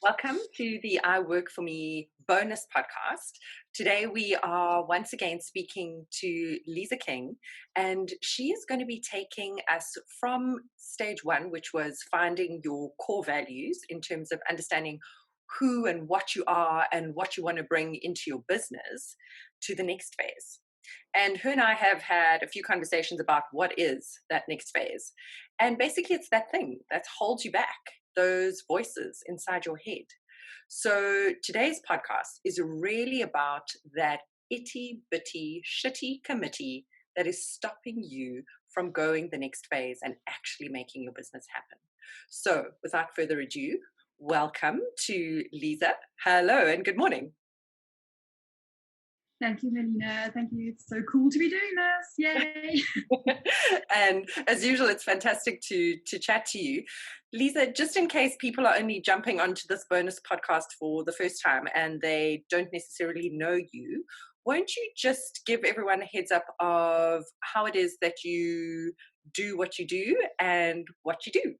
Welcome to the I Work For Me bonus podcast. Today we are once again speaking to Liza King, and she is going to be taking us from stage one, which was finding your core values in terms of understanding who and what you are and what you want to bring into your business, to the next phase. And her and I have had a few conversations about what is that next phase. And basically, it's that thing that holds you back, those voices inside your head. So today's podcast is really about that itty bitty shtty committee that is stopping you from going the next phase and actually making your business happen. So without further ado, welcome to Liza. Hello and good morning. Thank you, Melina. Thank you. It's so cool to be doing this. Yay. And as usual, it's fantastic to chat to you. Liza, just in case people are only jumping onto this bonus podcast for the first time and they don't necessarily know you, won't you just give everyone a heads up of how it is that you do what you do and what you do?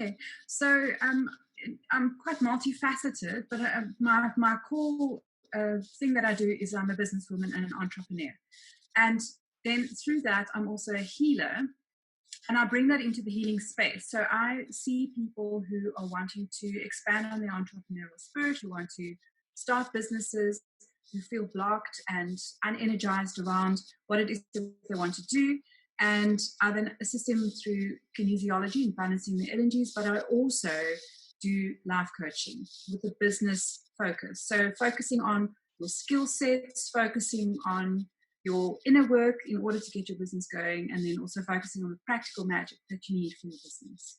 Okay. So I'm quite multifaceted, but my core thing that I do is I'm a businesswoman and an entrepreneur. And then through that, I'm also a healer. And I bring that into the healing space. So I see people who are wanting to expand on their entrepreneurial spirit, who want to start businesses, who feel blocked and unenergized around what it is that they want to do. And I then assist them through kinesiology and balancing their energies, but I also do life coaching with a business focus. So focusing on your skill sets, focusing on your inner work in order to get your business going, and then also focusing on the practical magic that you need for your business.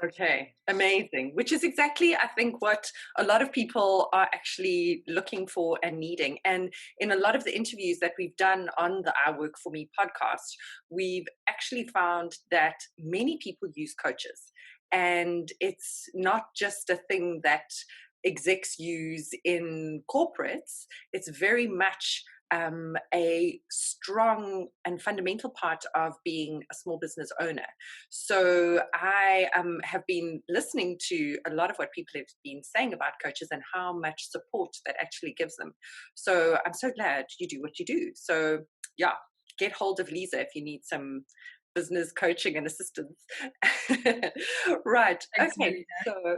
Okay, amazing. Which is exactly, I think, what a lot of people are actually looking for and needing. And in a lot of the interviews that we've done on the I Work For Me podcast, we've actually found that many people use coaches. And it's not just a thing that execs use in corporates, it's very much a strong and fundamental part of being a small business owner. So I have been listening to a lot of what people have been saying about coaches and how much support that actually gives them. So I'm so glad you do what you do. So yeah, get hold of Liza if you need some business coaching and assistance. Right. Thanks, Okay. Melina.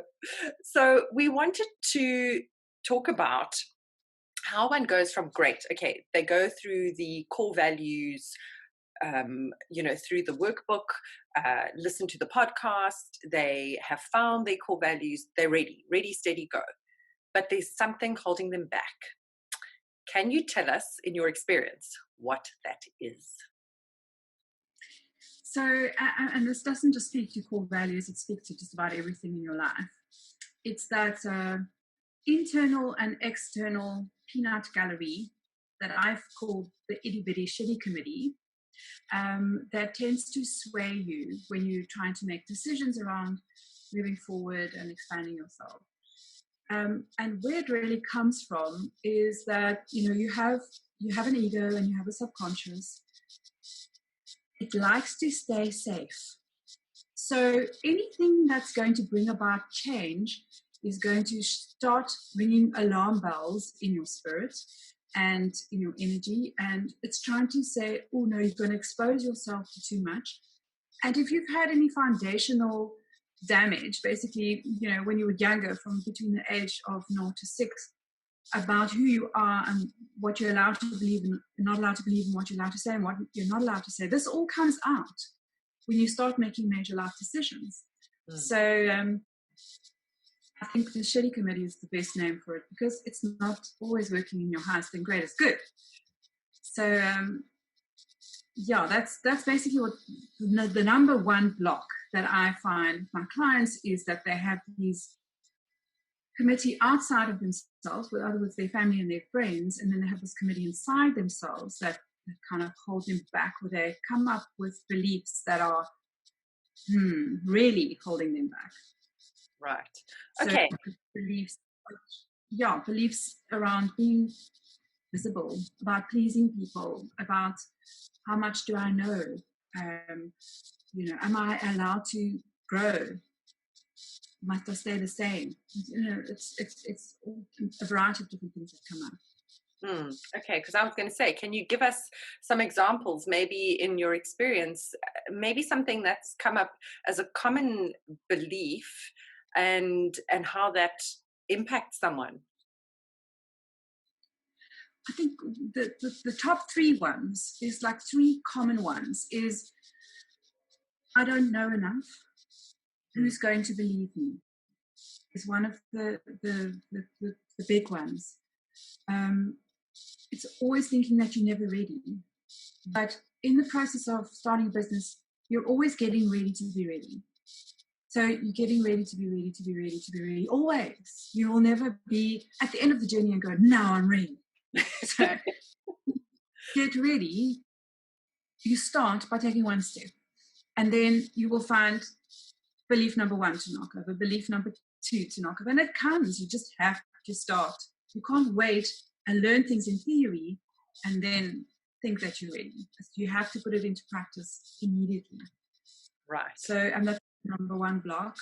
So we wanted to talk about how one goes from okay, they go through the core values, through the workbook, listen to the podcast, they have found their core values, they're ready, steady, go. But there's something holding them back. Can you tell us, in your experience, what that is? So, and this doesn't just speak to core values, it speaks to just about everything in your life. It's that internal and external peanut gallery that I've called the itty bitty shtty committee, that tends to sway you when you're trying to make decisions around moving forward and expanding yourself. And where it really comes from is that you have an ego and you have a subconscious. It likes to stay safe. So anything that's going to bring about change is going to start ringing alarm bells in your spirit and in your energy. And it's trying to say, oh no, you're going to expose yourself to too much. And if you've had any foundational damage, basically, when you were younger, from between the age of 0 to 6, about who you are and what you're allowed to believe and not allowed to believe, and what you're allowed to say and what you're not allowed to say, this all comes out when you start making major life decisions. So I think the shtty committee is the best name for it, because it's not always working in your highest and greatest good. So that's basically what the number one block that I find my clients is, that they have these committee outside of themselves, with other words, their family and their friends, and then they have this committee inside themselves that kind of hold them back, where they come up with beliefs that are really holding them back. Right. Okay. So beliefs around being visible, about pleasing people, about how much do I know, am I allowed to grow? Must I stay the same? It's a variety of different things that come up. Okay, because I was going to say, can you give us some examples, maybe in your experience, maybe something that's come up as a common belief, and how that impacts someone? I think the top three ones is like three common ones is I don't know enough. Who's going to believe me? Is one of the big ones. It's always thinking that you're never ready. But in the process of starting a business, you're always getting ready to be ready. So you're getting ready to be ready, to be ready, to be ready. Always. You will never be at the end of the journey and go, now I'm ready. So get ready. You start by taking one step. And then you will find belief number one to knock over, belief number two to knock over. And it comes. You just have to start. You can't wait and learn things in theory and then think that you're ready. You have to put it into practice immediately. Right. So, and that's number one block.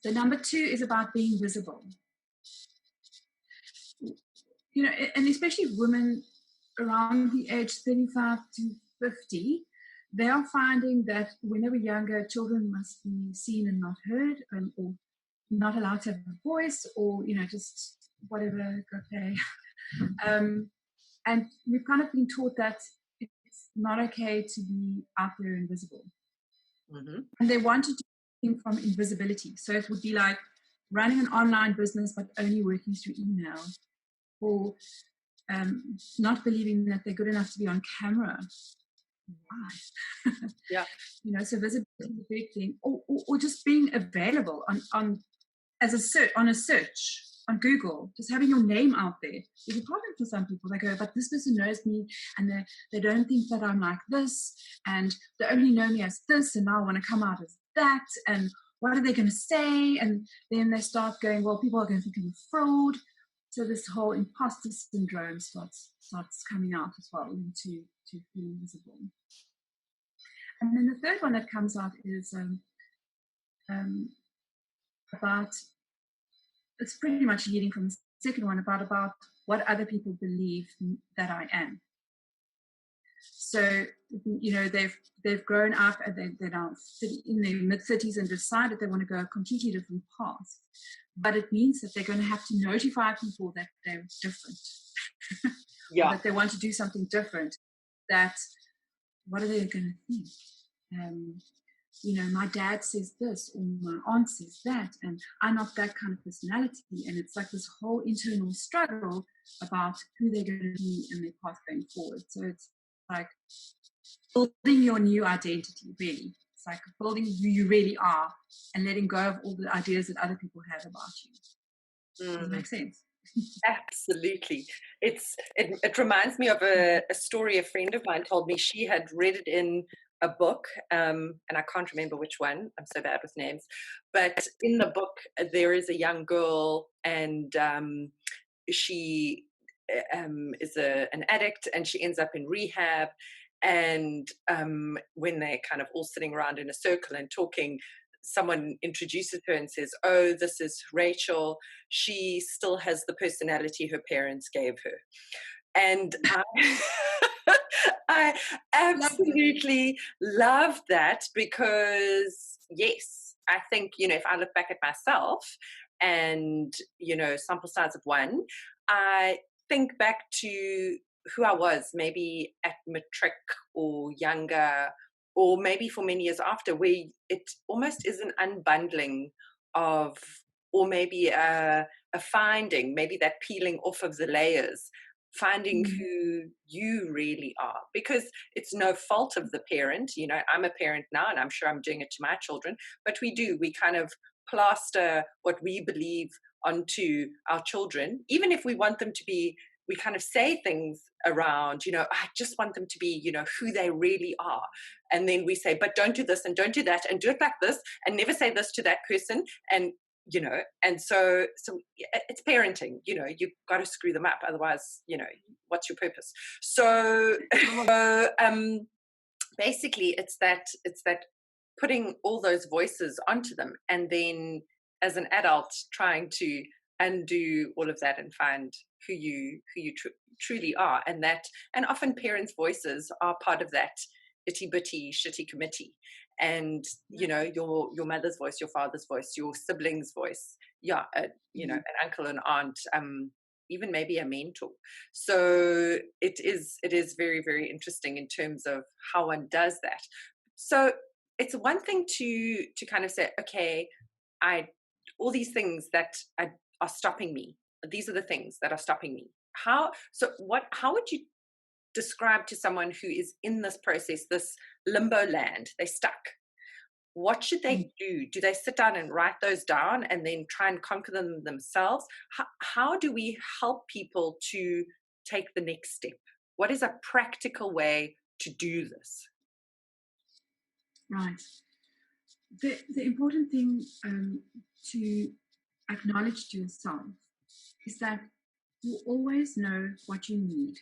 The number two is about being visible. You know, and especially women around the age 35 to 50, they are finding that when they were younger, children must be seen and not heard, or not allowed to have a voice, or, you know, just whatever, got there. And we've kind of been taught that it's not okay to be out there invisible. And they want to do something from invisibility. So it would be like running an online business, but only working through email, or not believing that they're good enough to be on camera. Why? Yeah. You know, so visibility is a big thing, or just being available on as a search on Google, just having your name out there. It's a problem for some people. They go, but this person knows me, and they don't think that I'm like this, and they only know me as this, and now I want to come out as that, and what are they going to say? And then they start going, well, people are going to think I'm a fraud. So this whole imposter syndrome starts coming out as well into feeling visible. And then the third one that comes out is about, it's pretty much leading from the second one, about what other people believe that I am. So, you know, they've grown up and they're now in their mid-30s and decided they want to go a completely different path. But it means that they're going to have to notify people that they're different. Yeah. That they want to do something different. That, what are they going to think? You know, my dad says this, or my aunt says that, and I'm not that kind of personality. And it's like this whole internal struggle about who they're going to be and their path going forward. So it's like building your new identity, really. It's like building who you really are and letting go of all the ideas that other people have about you. Does that make sense? Absolutely. It reminds me of a story a friend of mine told me. She had read it in a book, and I can't remember which one. I'm so bad with names. But in the book, there is a young girl, and she is an addict, and she ends up in rehab. And when they're kind of all sitting around in a circle and talking, someone introduces her and says, oh, this is Rachel. She still has the personality her parents gave her. And I absolutely love that, because yes, I think, you know, if I look back at myself and, you know, sample size of one, I think back to who I was maybe at matric or younger, or maybe for many years after, where it almost is an unbundling of, or maybe a finding, maybe that peeling off of the layers, finding who you really are, because it's no fault of the parent. You know, I'm a parent now, and I'm sure I'm doing it to my children, but we kind of plaster what we believe onto our children, even if we want them to be. We kind of say things around, you know, I just want them to be, you know, who they really are. And then we say, but don't do this and don't do that and do it like this and never say this to that person. And, you know, and so it's parenting, you know, you've got to screw them up. Otherwise, you know, what's your purpose? So basically it's that putting all those voices onto them, and then as an adult trying to undo all of that and find who you truly are. And often parents' voices are part of that itty bitty shitty committee. And your mother's voice, your father's voice, your sibling's voice, yeah, an uncle and aunt, even maybe a mentor. So it is very, very interesting in terms of how one does that. So it's one thing to kind of say, okay, I all these things that are stopping me, these are the things that are stopping me. How would you describe to someone who is in this process, this limbo land, they're stuck? What should they do? Do they sit down and write those down and then try and conquer them themselves? How do we help people to take the next step? What is a practical way to do this? Right. The important thing to acknowledge to yourself is that you always know what you need.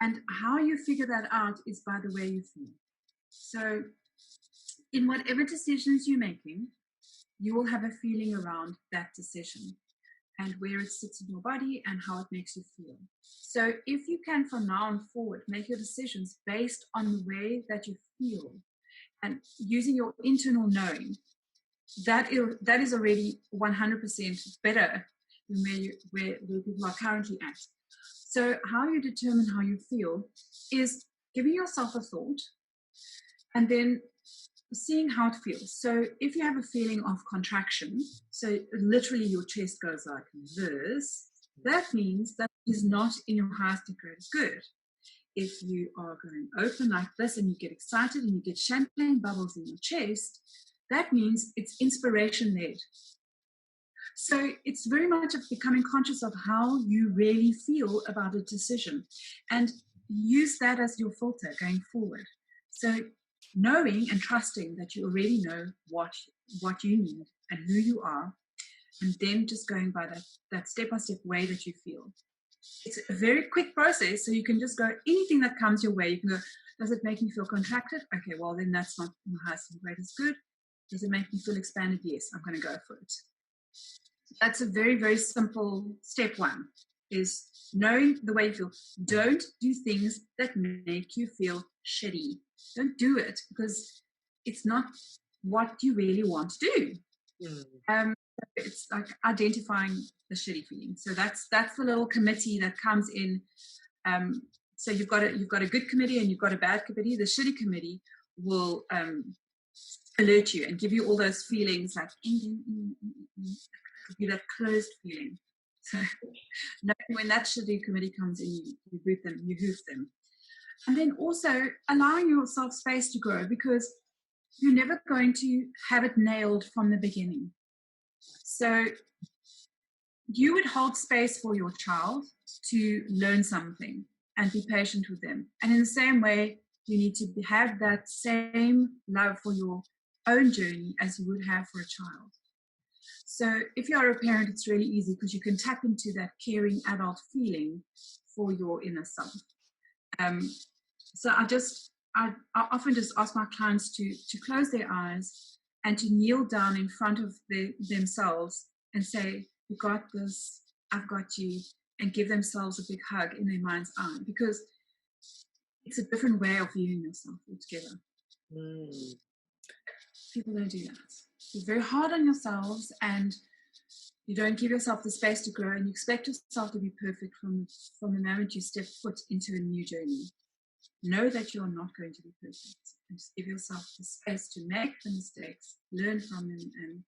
And how you figure that out is by the way you feel. So in whatever decisions you're making, you will have a feeling around that decision and where it sits in your body and how it makes you feel. So if you can from now on forward make your decisions based on the way that you feel and using your internal knowing, that is already 100% better than where people are currently at. So how you determine how you feel is giving yourself a thought and then seeing how it feels. So if you have a feeling of contraction, so literally your chest goes like this, that means that is not in your highest and greatest good. If you are going open like this and you get excited and you get champagne bubbles in your chest, that means it's inspiration-led. So it's very much of becoming conscious of how you really feel about a decision and use that as your filter going forward. So knowing and trusting that you already know what you need and who you are, and then just going by that step-by-step way that you feel. It's a very quick process, so you can just go, anything that comes your way, you can go, does it make me feel contracted? Okay, well then that's not my highest and greatest good. Does it make me feel expanded? Yes, I'm going to go for it. That's a very, very simple step one, is knowing the way you feel. Don't do things that make you feel shitty. Don't do it because it's not what you really want to do. It's like identifying the shitty feeling. So that's the little committee that comes in. So you've got a good committee and you've got a bad committee. The shitty committee will alert you and give you all those feelings like give you that closed feeling. So when that shitty committee comes in, you boot them, you hoof them. And then also allowing yourself space to grow, because you're never going to have it nailed from the beginning. So you would hold space for your child to learn something and be patient with them. And in the same way, you need to have that same love for your own journey as you would have for a child. So if you are a parent, it's really easy because you can tap into that caring adult feeling for your inner self. So I often just ask my clients to close their eyes and to kneel down in front of themselves and say, you got this, I've got you, and give themselves a big hug in their mind's eye, because it's a different way of viewing yourself altogether. People don't do that. You're very hard on yourselves and you don't give yourself the space to grow, and you expect yourself to be perfect from the moment you step foot into a new journey. Know that you are not going to be perfect, and just give yourself the space to make the mistakes, learn from them, and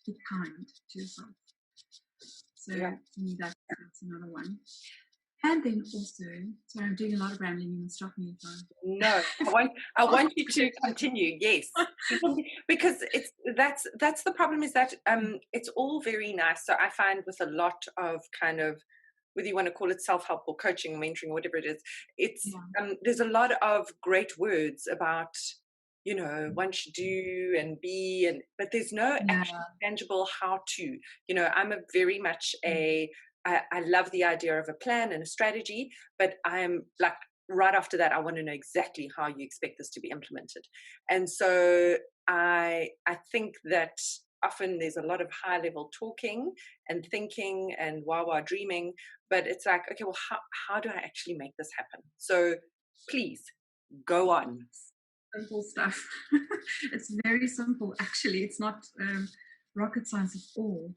be kind to yourself. So to me, that's another one. And then also, sorry, I'm doing a lot of rambling. You must stop me if I... No, I want you to continue. Yes, because that's the problem, is that it's all very nice. So I find with a lot of kind of, whether you want to call it self-help or coaching or mentoring, whatever it is, it's there's a lot of great words about, one should do and be, but there's no actual tangible how to. I'm a very much I love the idea of a plan and a strategy, but I'm like, right after that, I want to know exactly how you expect this to be implemented. And so I think that often there's a lot of high level talking and thinking and wah dreaming, but it's like, okay, well, how do I actually make this happen? So please go on. Simple stuff. It's very simple, actually. It's not rocket science at all.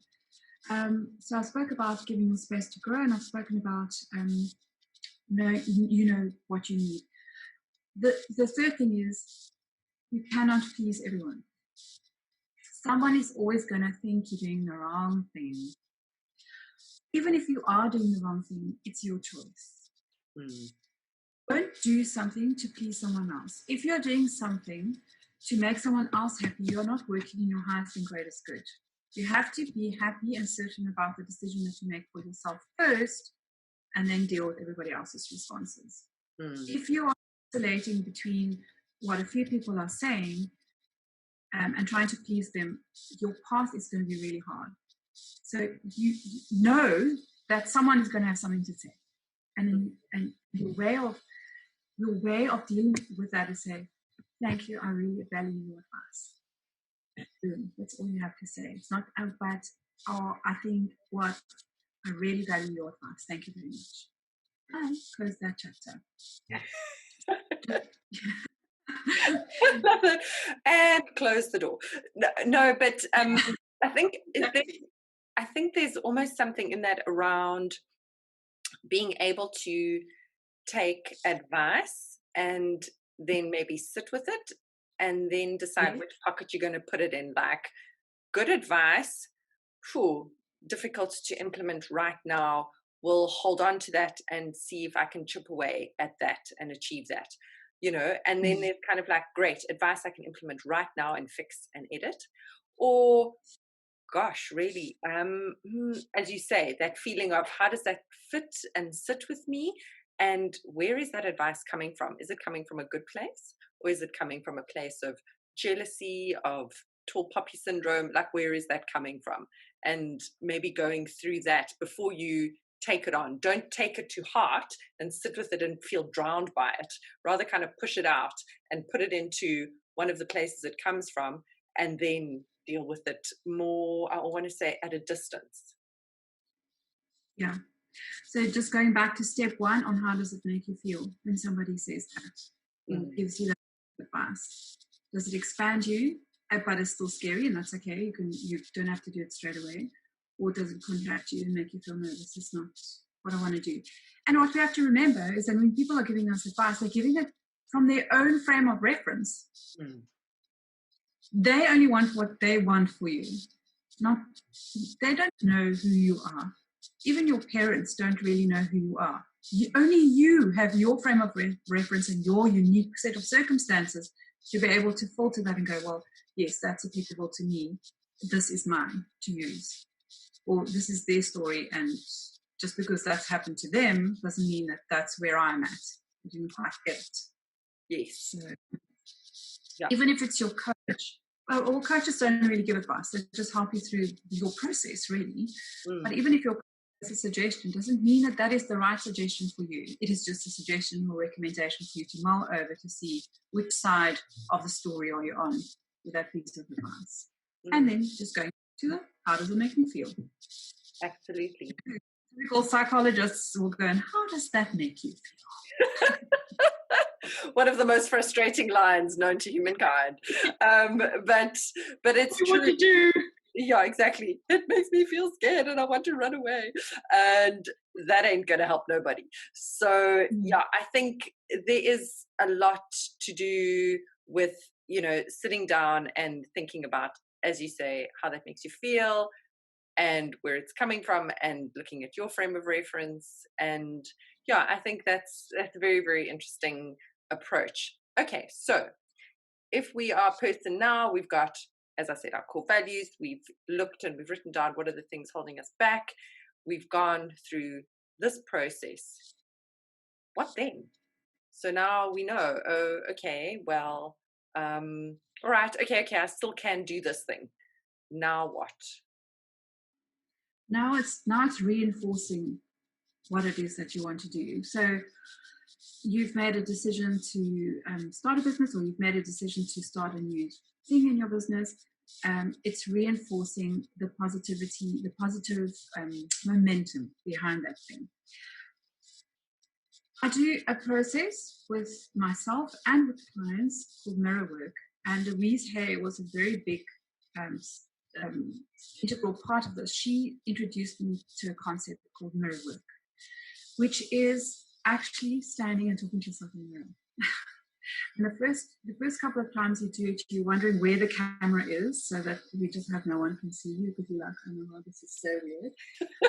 So I spoke about giving your space to grow, and I've spoken about you know what you need. The third thing is you cannot please everyone. Someone is always going to think you're doing the wrong thing. Even if you are doing the wrong thing, it's your choice. Don't do something to please someone else. If you're doing something to make someone else happy, you're not working in your highest and greatest good. You have to be happy and certain about the decision that you make for yourself first, and then deal with everybody else's responses. If you are oscillating between what a few people are saying and trying to please them, your path is going to be really hard. So you know that someone is going to have something to say, and your way of dealing with that is say, "Thank you, I really value your advice." Boom. That's all you have to say. It's not but I think what I really value your advice. Thank you very much. And close that chapter. And close the door. No, but I think there's almost something in that around being able to take advice and then maybe sit with it and then decide which pocket you're going to put it in. Like, good advice, difficult to implement right now. We'll hold on to that and see if I can chip away at that and achieve that, and then there's kind of like, great advice I can implement right now and fix and edit. Or gosh, really, as you say, that feeling of how does that fit and sit with me, and where is that advice coming from? Is it coming from a good place, or is it coming from a place of jealousy, of tall poppy syndrome? Like, where is that coming from? And maybe going through that before you take it on. Don't take it to heart and sit with it and feel drowned by it. Rather kind of push it out and put it into one of the places it comes from, and then deal with it more, I want to say, at a distance. Yeah. So just going back to step one on how does it make you feel when somebody says that, or gives you that advice. Does it expand you, but it's still scary, and that's okay. You don't have to do it straight away. Or does it contract you and make you feel, no, this is not what I want to do? And what we have to remember is that when people are giving us advice, they're giving it from their own frame of reference. They only want what they want for you. They don't know who you are. Even your parents don't really know who you are. Only you have your frame of reference and your unique set of circumstances to be able to filter that and go, well, yes, that's applicable to me. This is mine to use. Or this is their story, and just because that's happened to them doesn't mean that that's where I'm at. I didn't quite get it. Yes. So, even if it's your coach, all coaches don't really give advice. They just help you through your process, really. But even if your coach has a suggestion, doesn't mean that that is the right suggestion for you. It is just a suggestion or recommendation for you to mull over to see which side of the story are you on with that piece of advice. And then just going to how does it make me feel? Absolutely. Typical psychologists will go, and how does that make you feel? One of the most frustrating lines known to humankind. But it's true. What to do? Yeah, exactly. It makes me feel scared and I want to run away. And that ain't going to help nobody. So, I think there is a lot to do with, sitting down and thinking about, as you say, how that makes you feel and where it's coming from, and looking at your frame of reference. And I think that's a very, very interesting approach. Okay, so if we are a person now, we've got, as I said, our core values. We've looked and we've written down what are the things holding us back. We've gone through this process. What then? So now we know, okay, well, all right, okay, I still can do this thing. Now what? Now it's reinforcing what it is that you want to do. So you've made a decision to start a business, or you've made a decision to start a new thing in your business, it's reinforcing the positivity, the positive momentum behind that thing. I do a process with myself and with clients called mirror work, and Louise Hay was a very big integral part of this. She introduced me to a concept called mirror work, which is actually standing and talking to yourself in the mirror. And the first couple of times you do it, you're wondering where the camera is, so that you just have no one can see you, because you're like, oh my God, this is so weird.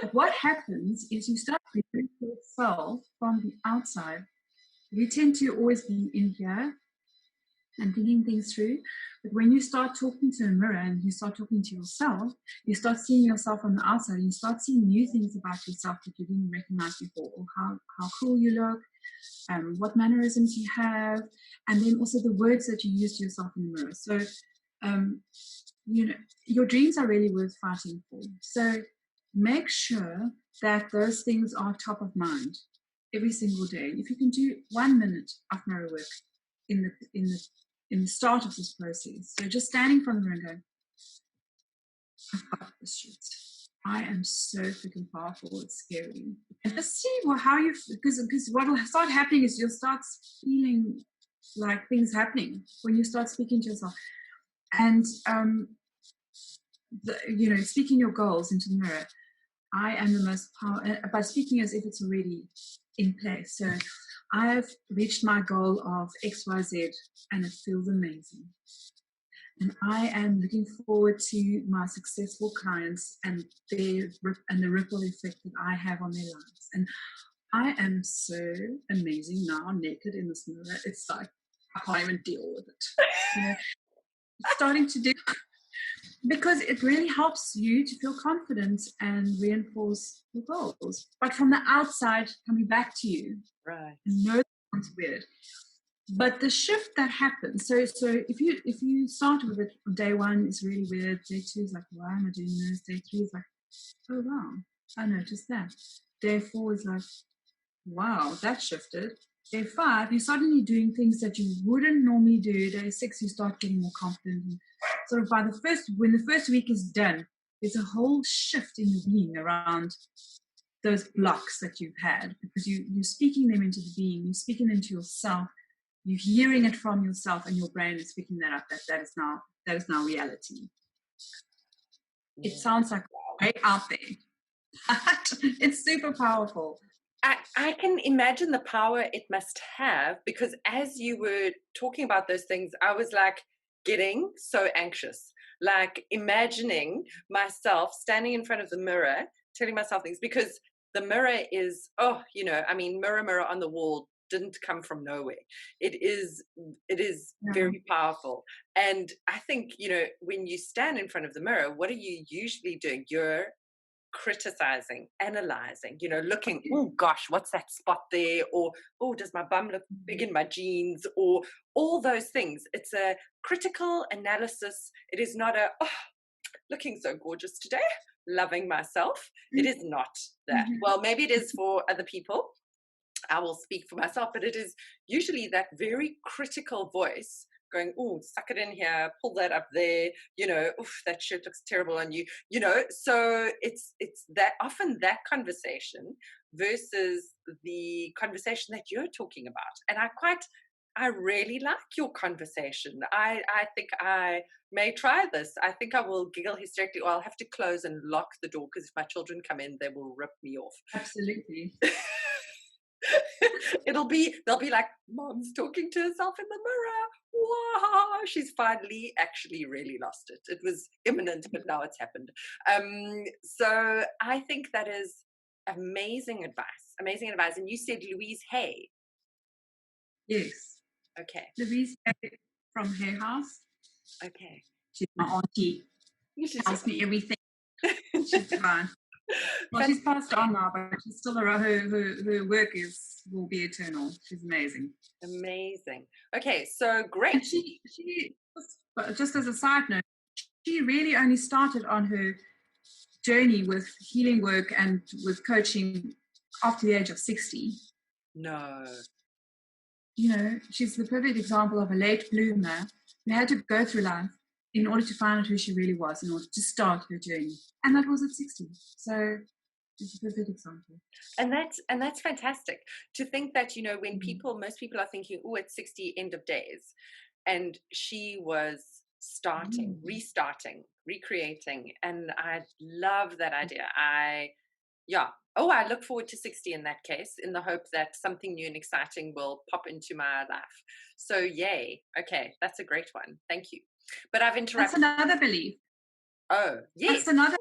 But what happens is you start viewing yourself from the outside. We tend to always be in here and thinking things through. But when you start talking to a mirror and you start talking to yourself, you start seeing yourself on the outside, and you start seeing new things about yourself that you didn't recognize before, or how cool you look, what mannerisms you have, and then also the words that you use to yourself in the mirror. So, your dreams are really worth fighting for. So make sure that those things are top of mind every single day. If you can do 1 minute of mirror work in the start of this process, so just standing from the mirror and going, I've got this shit. I am so freaking powerful. It's scary. And just see how you, because what will start happening is you'll start feeling like things happening when you start speaking to yourself. And, speaking your goals into the mirror. I am the most powerful, by speaking as if it's already in place. So I've reached my goal of XYZ, and it feels amazing. And I am looking forward to my successful clients and the ripple effect that I have on their lives. And I am so amazing now, naked in this mirror. It's like I can't even deal with it. Starting to do, because it really helps you to feel confident and reinforce your goals. But from the outside, coming back to you, right? No, it's weird. But the shift that happens, so if you start with it, day 1 is really weird, day 2 is like, why am I doing this? Day 3 is like, oh wow, I noticed that. Day 4 is like, wow, that shifted. Day 5, you're suddenly doing things that you wouldn't normally do. Day 6, you start getting more confident. And sort of when the first week is done, there's a whole shift in your being around those blocks that you've had, because you're speaking them into the being, you're speaking them to yourself. You're hearing it from yourself, and your brain is picking that up. That is now reality. It sounds like way out there, but it's super powerful. I can imagine the power it must have, because as you were talking about those things, I was like getting so anxious, like imagining myself standing in front of the mirror, telling myself things, because the mirror is, mirror, mirror on the wall didn't come from nowhere. It is very powerful. And I think, when you stand in front of the mirror, what are you usually doing? You're criticizing, analyzing, looking, oh gosh, what's that spot there? Or, oh, does my bum look big in my jeans? Or all those things. It's a critical analysis. It is not looking so gorgeous today, loving myself. It is not that. Well, maybe it is for other people. I will speak for myself, but it is usually that very critical voice going, oh, suck it in here, pull that up there, oof, that shirt looks terrible on you, so it's that often that conversation versus the conversation that you're talking about. And I really like your conversation. I think I may try this. I think I will giggle hysterically, or I'll have to close and lock the door, because if my children come in, they will rip me off. Absolutely. They'll be like, Mom's talking to herself in the mirror. Wow, she's finally actually really lost it. It was imminent, but now it's happened. So I think that is amazing advice. And you said Louise Hay. Yes. Okay. Louise Hay from Hay House. Okay. She's my auntie. She tells me everything. She's fine. Well, she's passed on now, but she's still her work will be eternal. She's amazing. Amazing. Okay, so great. And she just as a side note, she really only started on her journey with healing work and with coaching after the age of 60. No. she's the perfect example of a late bloomer who had to go through life in order to find out who she really was, in order to start her journey. And that was at 60. So it's a perfect example. And that's fantastic to think that, when most people are thinking, oh, it's 60, end of days. And she was starting, restarting, recreating. And I love that idea. I look forward to 60 in that case, in the hope that something new and exciting will pop into my life. So yay. Okay, that's a great one. Thank you. But I've interrupted. That's another belief. Oh, yes. That's another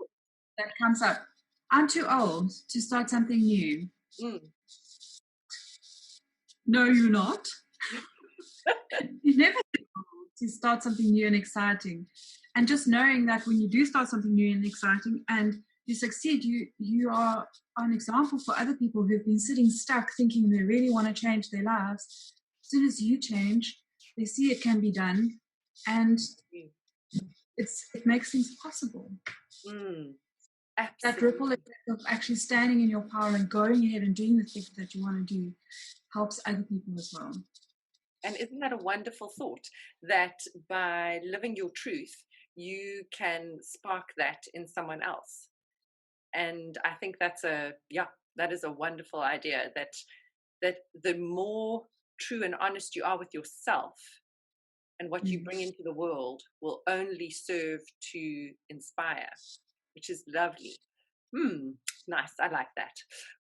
that comes up. I'm too old to start something new. No, you're not. You're never too old to start something new and exciting. And just knowing that when you do start something new and exciting and you succeed, you are an example for other people who've been sitting stuck thinking they really want to change their lives. As soon as you change, they see it can be done, and it makes things possible. That ripple effect of actually standing in your power and going ahead and doing the things that you want to do helps other people as well. And isn't that a wonderful thought, that by living your truth, you can spark that in someone else? And I think that is a wonderful idea, that the more true and honest you are with yourself and what you bring into the world will only serve to inspire, which is lovely. Nice. I like that.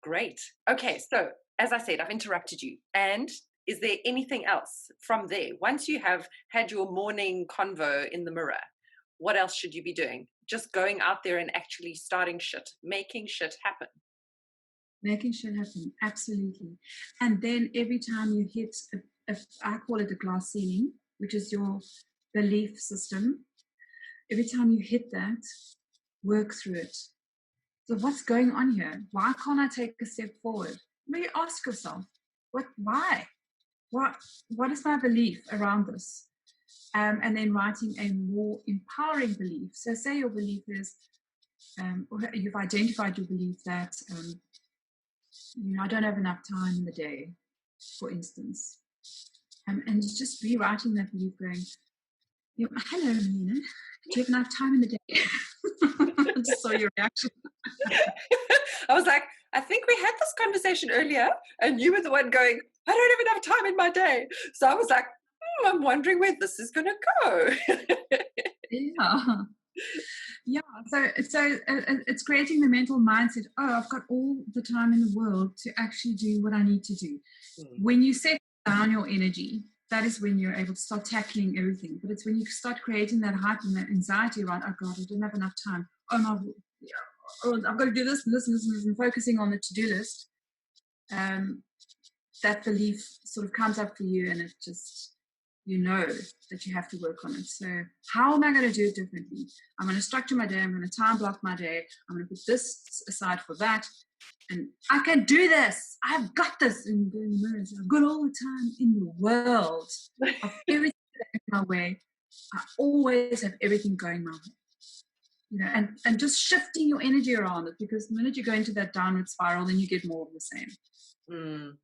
Great. Okay. So as I said, I've interrupted you. And is there anything else from there? Once you have had your morning convo in the mirror, what else should you be doing? Just going out there and actually starting shit, making shit happen. Making shit happen. Absolutely. And then every time you hit, I call it a glass ceiling, which is your belief system. Every time you hit that, work through it. So what's going on here? Why can't I take a step forward? Maybe ask yourself, why? What is my belief around this? And then writing a more empowering belief. So say your belief is, or you've identified your belief that, I don't have enough time in the day, for instance. And just rewriting that belief going, hello, Melina, do you have enough time in the day? I just saw your reaction. I was like, I think we had this conversation earlier, and you were the one going, I don't have enough time in my day. So I was like, I'm wondering where this is going to go. Yeah. So it's creating the mental mindset. Oh, I've got all the time in the world to actually do what I need to do. When you set down your energy, that is when you're able to start tackling everything. But it's when you start creating that hype and that anxiety around, oh God, I don't have enough time. Oh no, I've got to do this and this and this and this, and focusing on the to-do list. That belief sort of comes up for you, and it just, that you have to work on it. So how am I going to do it differently? I'm going to structure my day. I'm going to time block my day. I'm going to put this aside for that. And I can do this. I've got this. And I've got all the time in the world of everything my way. I always have everything going my way. And just shifting your energy around it, because the minute you go into that downward spiral, then you get more of the same.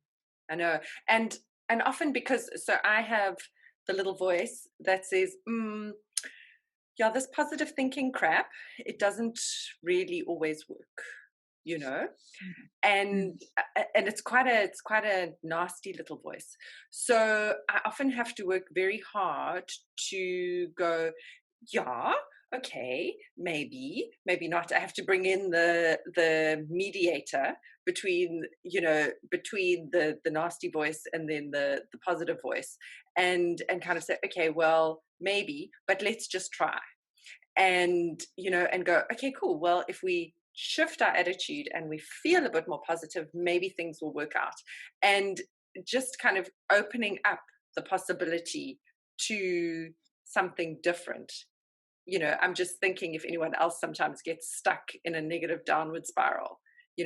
I know. And often so I have the little voice that says, this positive thinking crap, it doesn't really always work, and it's quite a nasty little voice. So I often have to work very hard to go, okay, maybe not. I have to bring in the mediator between the nasty voice and then the positive voice, and kind of say, okay, well, maybe, but let's just try, and and go, okay, cool, well, if we shift our attitude and we feel a bit more positive, maybe things will work out. And just kind of opening up the possibility to something different. I'm just thinking, if anyone else sometimes gets stuck in a negative downward spiral,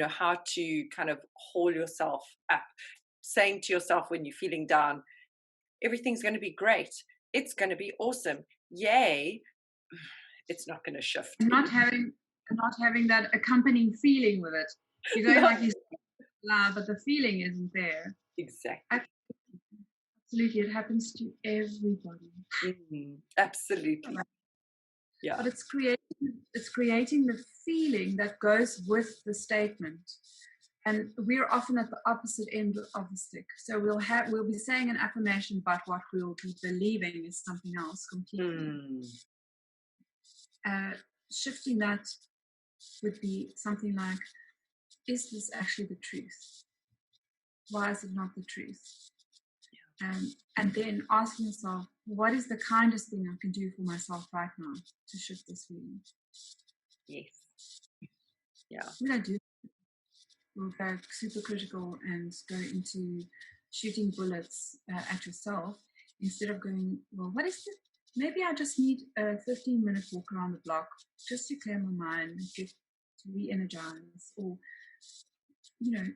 how to kind of haul yourself up, saying to yourself when you're feeling down, everything's going to be great. It's going to be awesome. Yay. It's not going to shift. Not having that accompanying feeling with it. You're going like you said, but the feeling isn't there. Exactly. Absolutely, it happens to everybody. Absolutely. Yeah. But it's creating the feeling that goes with the statement. And we're often at the opposite end of the stick. So we'll be saying an affirmation, but what we'll be believing is something else completely. Shifting that would be something like, is this actually the truth? Why is it not the truth? And then asking yourself, what is the kindest thing I can do for myself right now to shift this feeling? Yes. Yeah. We don't do that. We'll go super critical and go into shooting bullets at yourself instead of going, well, what is it? Maybe I just need a 15-minute walk around the block just to clear my mind, get to re-energize, or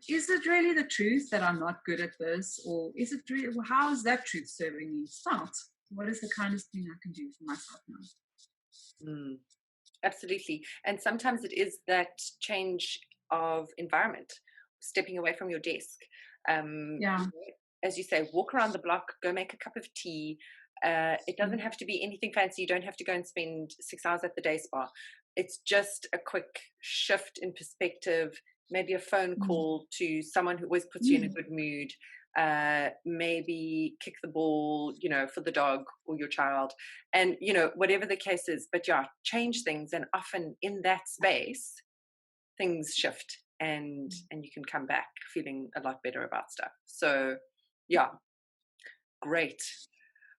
is it really the truth that I'm not good at this? Or is it really, well, how is that truth serving me? It's not. What is the kindest thing I can do for myself now? Absolutely. And sometimes it is that change of environment, stepping away from your desk. As you say, walk around the block, go make a cup of tea. It doesn't have to be anything fancy. You don't have to go and spend 6 hours at the day spa. It's just a quick shift in perspective, maybe a phone call to someone who always puts you in a good mood. Maybe kick the ball, for the dog or your child, and whatever the case is. But change things, and often in that space, things shift, and you can come back feeling a lot better about stuff. So, great.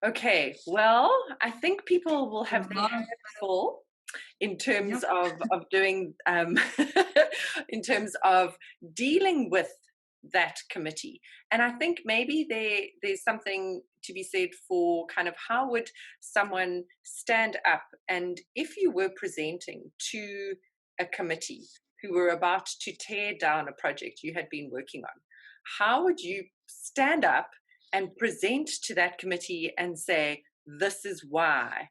Okay, well, I think people will have their hands full in terms of doing in terms of dealing with that committee. And I think maybe there's something to be said for kind of how would someone stand up, and if you were presenting to a committee who were about to tear down a project you had been working on, how would you stand up and present to that committee and say, this is why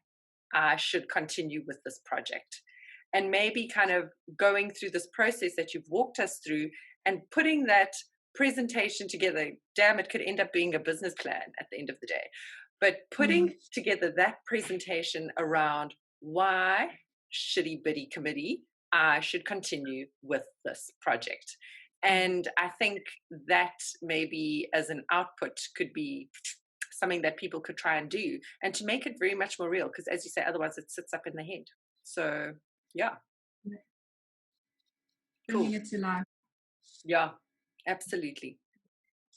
I should continue with this project? And maybe kind of going through this process that you've walked us through and putting that presentation together. Damn, it could end up being a business plan at the end of the day. But putting together that presentation around why, shitty bitty committee, I should continue with this project. And I think that maybe as an output could be something that people could try and do, and to make it very much more real, because as you say, otherwise it sits up in the head. So Bringing it to life. Yeah, absolutely.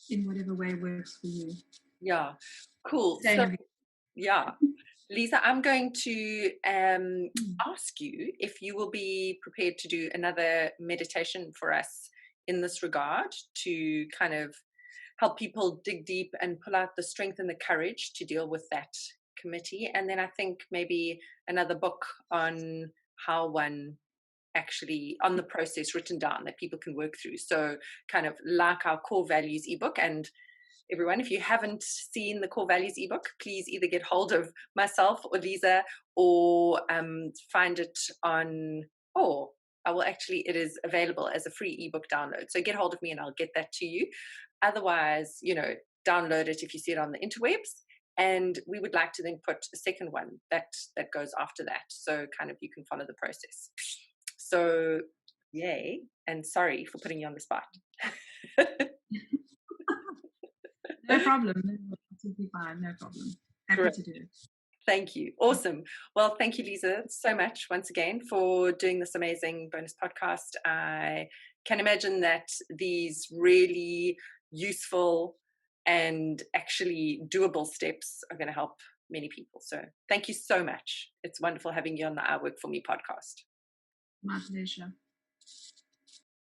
In whatever way works for you. Yeah, cool. So, Liza, I'm going to ask you if you will be prepared to do another meditation for us in this regard, to kind of help people dig deep and pull out the strength and the courage to deal with that committee. And then I think maybe another book on how one actually, on the process written down that people can work through. So kind of like our core values ebook. And everyone, if you haven't seen the core values ebook, please either get hold of myself or Liza, or find it on, it is available as a free ebook download. So get hold of me and I'll get that to you. Otherwise, download it if you see it on the interwebs. And we would like to then put a second one that goes after that. So kind of you can follow the process. So yay, and sorry for putting you on the spot. No problem. Absolutely fine. No problem. Happy to do it. Thank you. Awesome. Well, thank you, Liza, so much once again for doing this amazing bonus podcast. I can imagine that these really useful and actually doable steps are going to help many people. So thank you so much. It's wonderful having you on the I Work For Me podcast. My pleasure.